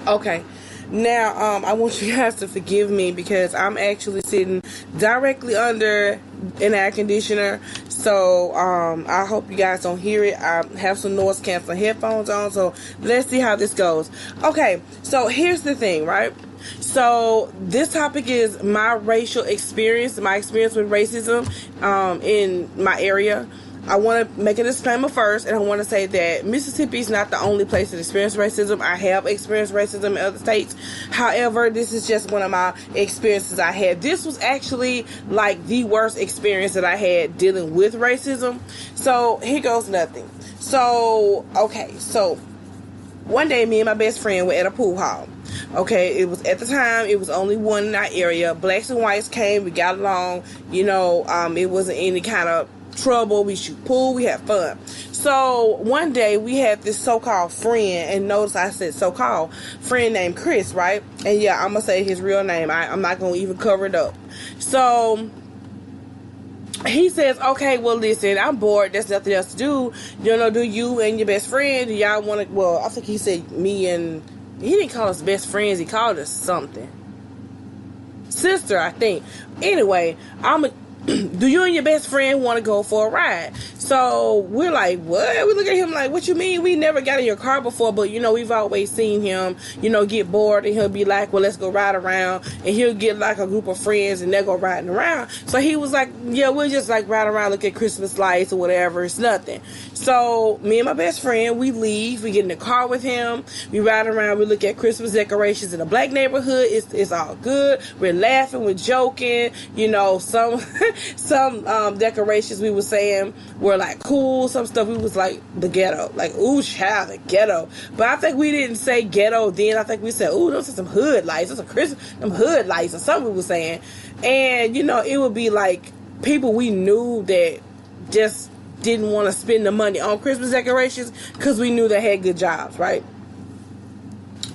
Okay. Now, I want you guys to forgive me because I'm actually sitting directly under an air conditioner. So, I hope you guys don't hear it. I have some noise canceling headphones on. So, let's see how this goes. Okay. So, here's the thing, right? So, this topic is my racial experience, my experience with racism, in my area. I want to make a disclaimer first, and I want to say that Mississippi is not the only place that experience racism. I have experienced racism in other states. However, this is just one of my experiences I had. This was actually like the worst experience that I had dealing with racism. So, here goes nothing. So, okay, so one day me and my best friend were at a pool hall. Okay, it was at the time, it was only one in our area. Blacks and whites came, we got along, it wasn't any kind of trouble. We shoot pool, we had fun. So one day we had this so-called friend, and notice I said so-called friend named Chris, right? And yeah, I'm gonna say his real name. I'm not gonna even cover it up. So he says, okay, well, listen, I'm bored. There's nothing else to do. Do you and your best friend, do y'all want to, well, I think he said me and, he didn't call us best friends. He called us something. Sister, I think. Anyway, do you and your best friend want to go for a ride? So we're like, what? We look at him like, what you mean? We never got in your car before, but we've always seen him, get bored, and he'll be like, well, let's go ride around, and he'll get like a group of friends and they'll go riding around. So he was like, yeah, we'll just like ride around, look at Christmas lights or whatever. It's nothing. So me and my best friend, we leave, we get in the car with him, we ride around, we look at Christmas decorations in a black neighborhood. It's all good. We're laughing, we're joking, some decorations we were saying were like cool. Some stuff we was like the ghetto, like, ooh, child, the ghetto. But I think we didn't say ghetto then. I think we said, ooh, those are some hood lights, those are Christmas, them hood lights, or something we were saying. And it would be like people we knew that just didn't want to spend the money on Christmas decorations because we knew they had good jobs, right?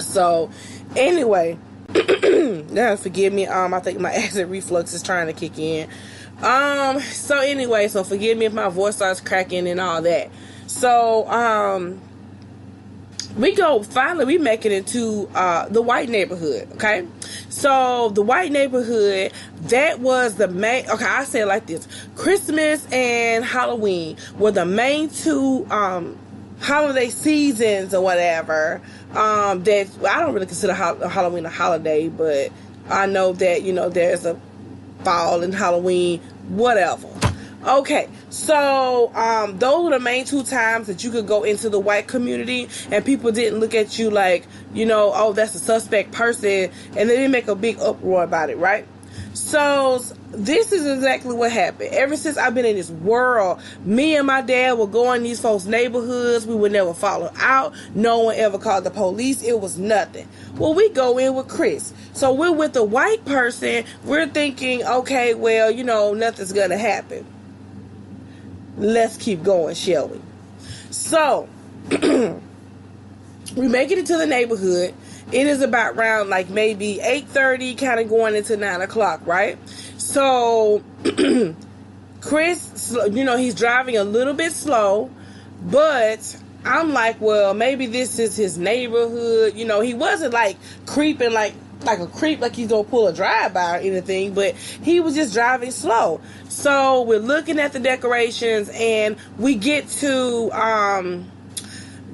So anyway, now forgive me, I think my acid reflux is trying to kick in. So forgive me if my voice starts cracking and all that. So, we make it into, the white neighborhood, okay? So, the white neighborhood, that was the main, okay, I say it like this. Christmas and Halloween were the main two, holiday seasons or whatever, that, I don't really consider Halloween a holiday, but I know that, there's a fall and Halloween, whatever. Okay, so those were the main two times that you could go into the white community and people didn't look at you like, oh, that's a suspect person, and they didn't make a big uproar about it, right? So this is exactly what happened. Ever since I've been in this world, me and my dad would go in these folks' neighborhoods. We would never follow out. No one ever called the police. It was nothing. Well, we go in with Chris. So we're with the white person. We're thinking, okay, well, nothing's going to happen. Let's keep going, shall we? So we make it into the neighborhood. It is about around like maybe 8:30, kind of going into 9 o'clock, right? So Chris, he's driving a little bit slow, but I'm like, well, maybe this is his neighborhood. He wasn't like creeping like a creep, like he's gonna pull a drive-by or anything, but he was just driving slow. So we're looking at the decorations, and we get to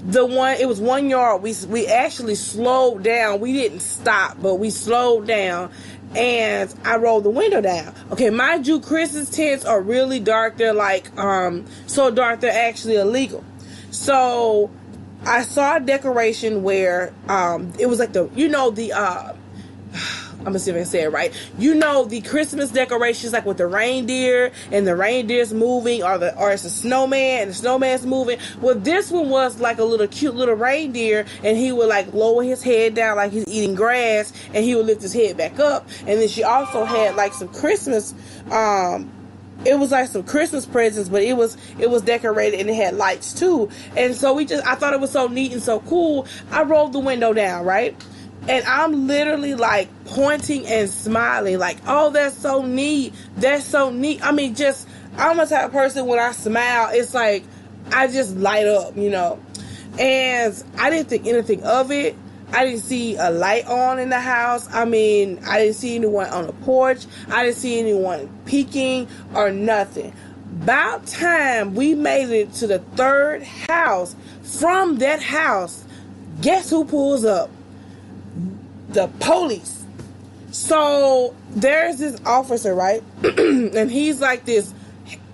it was 1 yard. We actually slowed down. We didn't stop, but we slowed down, and I rolled the window down. Okay, mind you, Chris's tents are really dark. They're like so dark they're actually illegal. So I saw a decoration where it was like I'm gonna see if I can say it right. The Christmas decorations, like with the reindeer and the reindeer's moving, or it's a snowman and the snowman's moving. Well, this one was like a little cute little reindeer, and he would like lower his head down like he's eating grass, and he would lift his head back up. And then she also had like some Christmas, it was like some Christmas presents, but it was decorated and it had lights too. And so I thought it was so neat and so cool. I rolled the window down, right? And I'm literally like pointing and smiling like, oh, that's so neat. That's so neat. I mean, I'm a type of person, when I smile, it's like, I just light up, And I didn't think anything of it. I didn't see a light on in the house. I mean, I didn't see anyone on the porch. I didn't see anyone peeking or nothing. About time we made it to the third house. From that house, guess who pulls up? The police. So there's this officer, right? And he's like this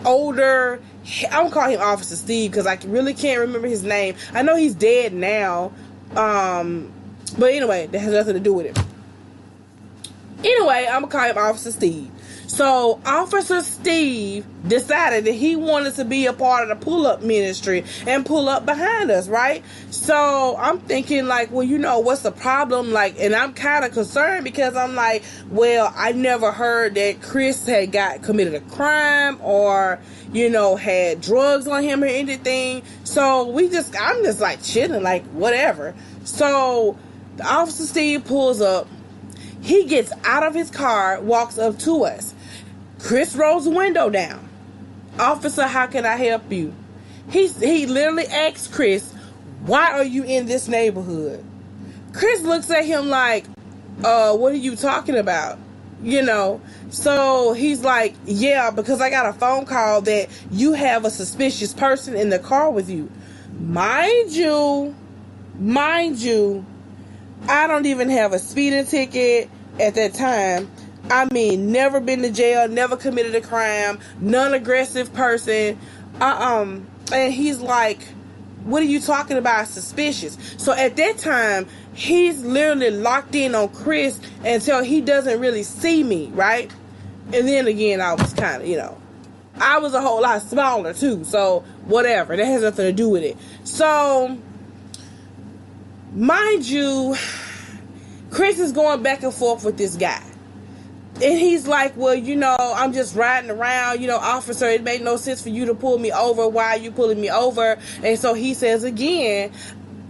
older, I'm gonna call him Officer Steve because I really can't remember his name. I know he's dead now. But anyway, that has nothing to do with it. Anyway, I'm gonna call him Officer Steve. So Officer Steve decided that he wanted to be a part of the pull-up ministry and pull up behind us, right? So I'm thinking like, well, you know, what's the problem? Like, and I'm kind of concerned because I'm like, well, I never heard that Chris had committed a crime or, you know, had drugs on him or anything. So I'm just like chilling, like whatever. So the Officer Steve pulls up. He gets out of his car, walks up to us. Chris rolls the window down. Officer, how can I help you? He literally asks Chris, why are you in this neighborhood? Chris looks at him like, what are you talking about? You know, so he's like, yeah, because I got a phone call that you have a suspicious person in the car with you. Mind you, I don't even have a speeding ticket at that time. I mean, never been to jail, never committed a crime, non-aggressive person. And he's like, what are you talking about, suspicious? So at that time, he's literally locked in on Chris until he doesn't really see me, right? And then again, I was kind of, you know, I was a whole lot smaller too. So whatever, that has nothing to do with it. So mind you, Chris is going back and forth with this guy. And he's like, well, you know, I'm just riding around, you know, officer, it made no sense for you to pull me over. Why are you pulling me over? And so he says again,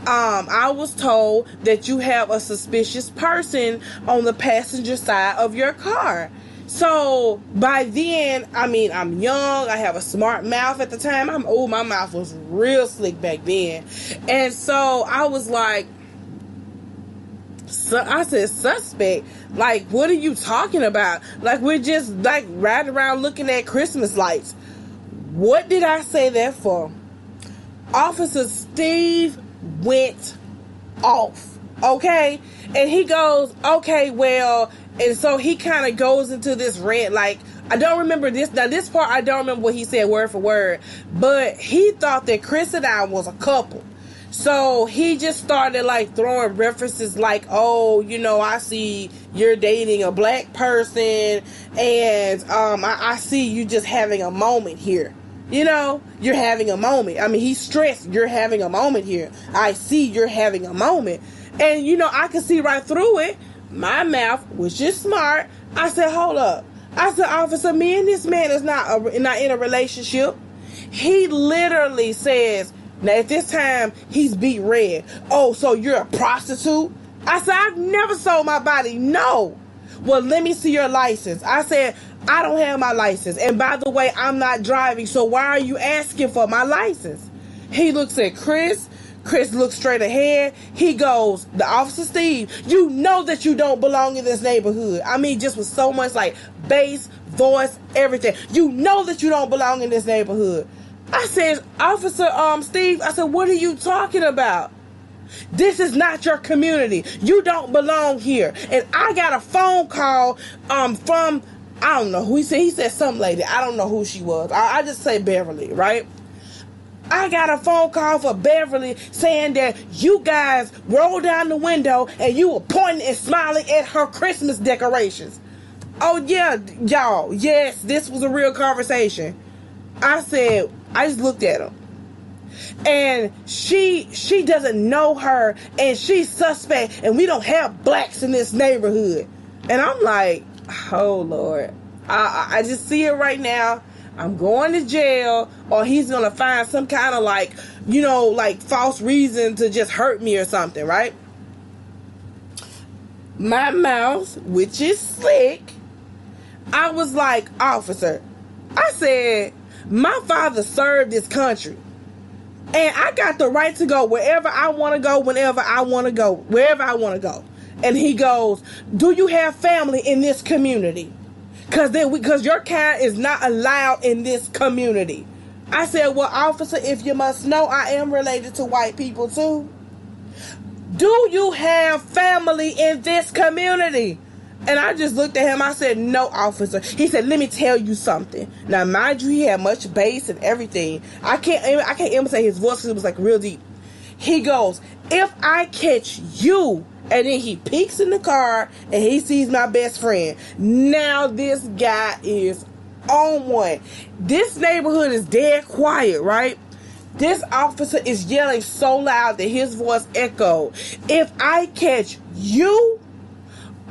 I was told that you have a suspicious person on the passenger side of your car. So by then, I mean, I'm young. I have a smart mouth at the time. My mouth was real slick back then. And so I was like, so I said, suspect? Like, what are you talking about? Like, we're just like riding around looking at Christmas lights. What did I say that for? Officer Steve went off. Okay? And he goes, okay, well, and so he kind of goes into this rant. Like, I don't remember this. Now, this part, I don't remember what he said word for word. But he thought that Chris and I was a couple. So he just started like throwing references like, oh, you know, I see you're dating a black person and I see you just having a moment here. You know, you're having a moment. I mean, he's stressed. You're having a moment here. I see you're having a moment. And, you know, I could see right through it. My mouth was just smart. I said, hold up. I said, officer, me and this man is not in a relationship. He literally says, now, at this time, he's beat red. Oh, so you're a prostitute? I said, I've never sold my body. No. Well, let me see your license. I said, I don't have my license. And by the way, I'm not driving. So why are you asking for my license? He looks at Chris. Chris looks straight ahead. He goes, the Officer Steve, you know that you don't belong in this neighborhood. I mean, just with so much like bass, voice, everything. You know that you don't belong in this neighborhood. I said, Officer Steve, I said, what are you talking about? This is not your community. You don't belong here. And I got a phone call from, I don't know who he said some lady. I don't know who she was. I just say Beverly, right? I got a phone call for Beverly saying that you guys rolled down the window and you were pointing and smiling at her Christmas decorations. Oh yeah, y'all. Yes, this was a real conversation. I said, I just looked at him. And she doesn't know her and she's suspect and we don't have blacks in this neighborhood. And I'm like, oh Lord. I just see it right now. I'm going to jail or he's going to find some kind of like, you know, like false reason to just hurt me or something, right? My mouth, which is slick, I was like, officer, I said, my father served this country. And I got the right to go wherever I want to go, whenever I want to go, wherever I want to go. And he goes, do you have family in this community? Because your kind is not allowed in this community. I said, well, officer, if you must know, I am related to white people too. Do you have family in this community? And I just looked at him. I said, no, officer. He said, let me tell you something. Now, mind you, he had much bass and everything. I can't imitate his voice because it was like real deep. He goes, if I catch you, and then he peeks in the car and he sees my best friend. Now this guy is on one. This neighborhood is dead quiet, right? This officer is yelling so loud that his voice echoed. If I catch you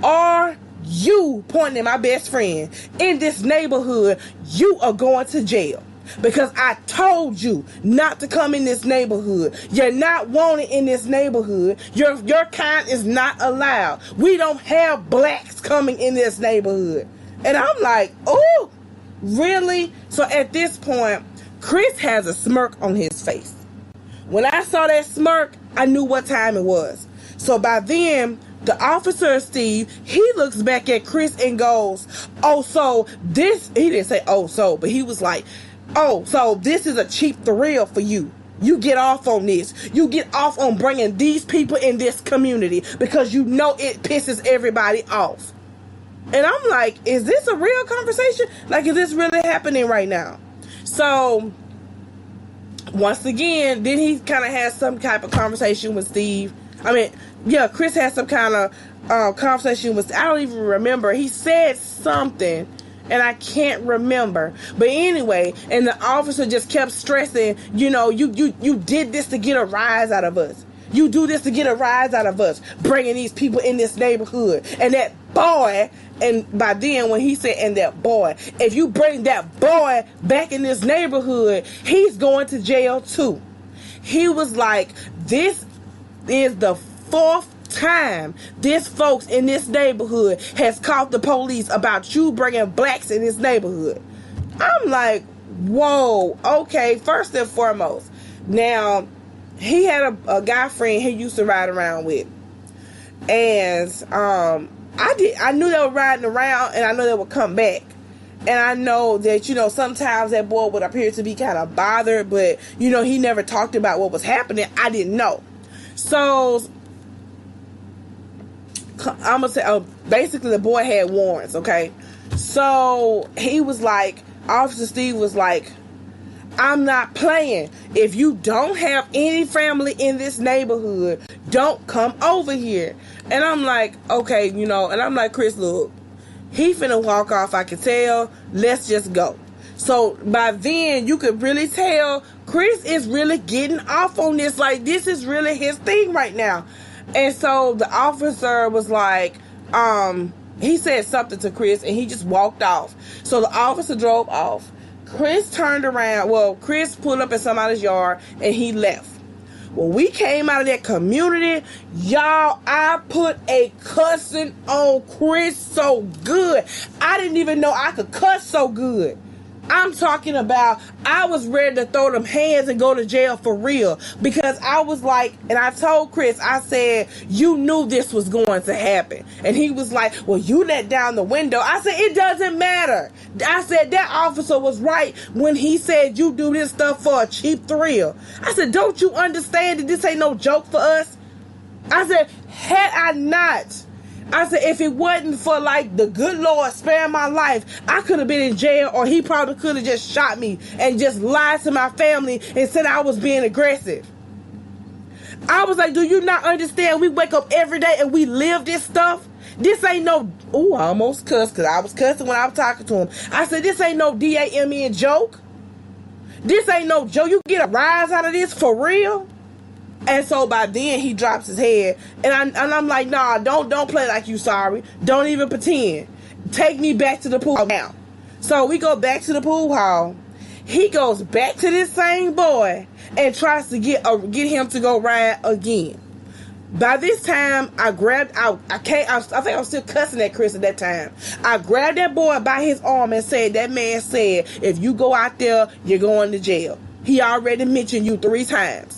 or you, pointing at my best friend, in this neighborhood, you are going to jail. Because I told you not to come in this neighborhood. You're not wanted in this neighborhood. Your kind is not allowed. We don't have blacks coming in this neighborhood. And I'm like, oh, really? So at this point, Chris has a smirk on his face. When I saw that smirk, I knew what time it was. So by then, the officer, Steve, he looks back at Chris and goes, oh, so this, he didn't say, oh, so, but he was like, oh, so this is a cheap thrill for you. You get off on this. You get off on bringing these people in this community because you know it pisses everybody off. And I'm like, is this a real conversation? Like, is this really happening right now? So, once again, then he kind of has some type of conversation with Steve. I mean, yeah, Chris had some kind of conversation with, I don't even remember. He said something. And I can't remember. But anyway, and the officer just kept stressing, you know, you did this to get a rise out of us. You do this to get a rise out of us, bringing these people in this neighborhood. And that boy, and by then when he said, and that boy, if you bring that boy back in this neighborhood, he's going to jail too. He was like, this is the fourth time this folks in this neighborhood has called the police about you bringing blacks in this neighborhood. I'm like, whoa, okay, first and foremost, now he had a guy friend he used to ride around with, and I knew they were riding around, and I know they would come back, and I know that, you know, sometimes that boy would appear to be kind of bothered, but, you know, he never talked about what was happening. I didn't know. So I'm gonna say, basically the boy had warrants, okay? So he was like, Officer Steve was like, I'm not playing. If you don't have any family in this neighborhood, don't come over here. And I'm like, okay, you know, and I'm like, Chris, look, he finna walk off, I can tell. Let's just go. So by then, you could really tell Chris is really getting off on this. Like, this is really his thing right now. And so the officer was like, he said something to Chris and he just walked off. So the officer drove off. Chris turned around. Well, Chris pulled up in somebody's yard and he left. When we came out of that community, y'all, I put a cussing on Chris so good. I didn't even know I could cuss so good. I'm talking about, I was ready to throw them hands and go to jail for real. Because I was like, and I told Chris, I said, you knew this was going to happen. And he was like, well, you let down the window. I said, it doesn't matter. I said, that officer was right when he said you do this stuff for a cheap thrill. I said, don't you understand that this ain't no joke for us? I said, had I not, I said, if it wasn't for, like, the good Lord sparing my life, I could have been in jail, or he probably could have just shot me and just lied to my family and said I was being aggressive. I was like, do you not understand? We wake up every day and we live this stuff. This ain't no, ooh, I almost cussed because I was cussing when I was talking to him. I said, this ain't no DAME joke. This ain't no joke. You get a rise out of this for real? And so by then he drops his head, and I'm like, nah, don't play like you sorry. Don't even pretend. Take me back to the pool now. So we go back to the pool hall. He goes back to this same boy and tries to get him to go ride again. By this time, I think I was still cussing at Chris at that time. I grabbed that boy by his arm and said, that man said, if you go out there, you're going to jail. He already mentioned you 3 times.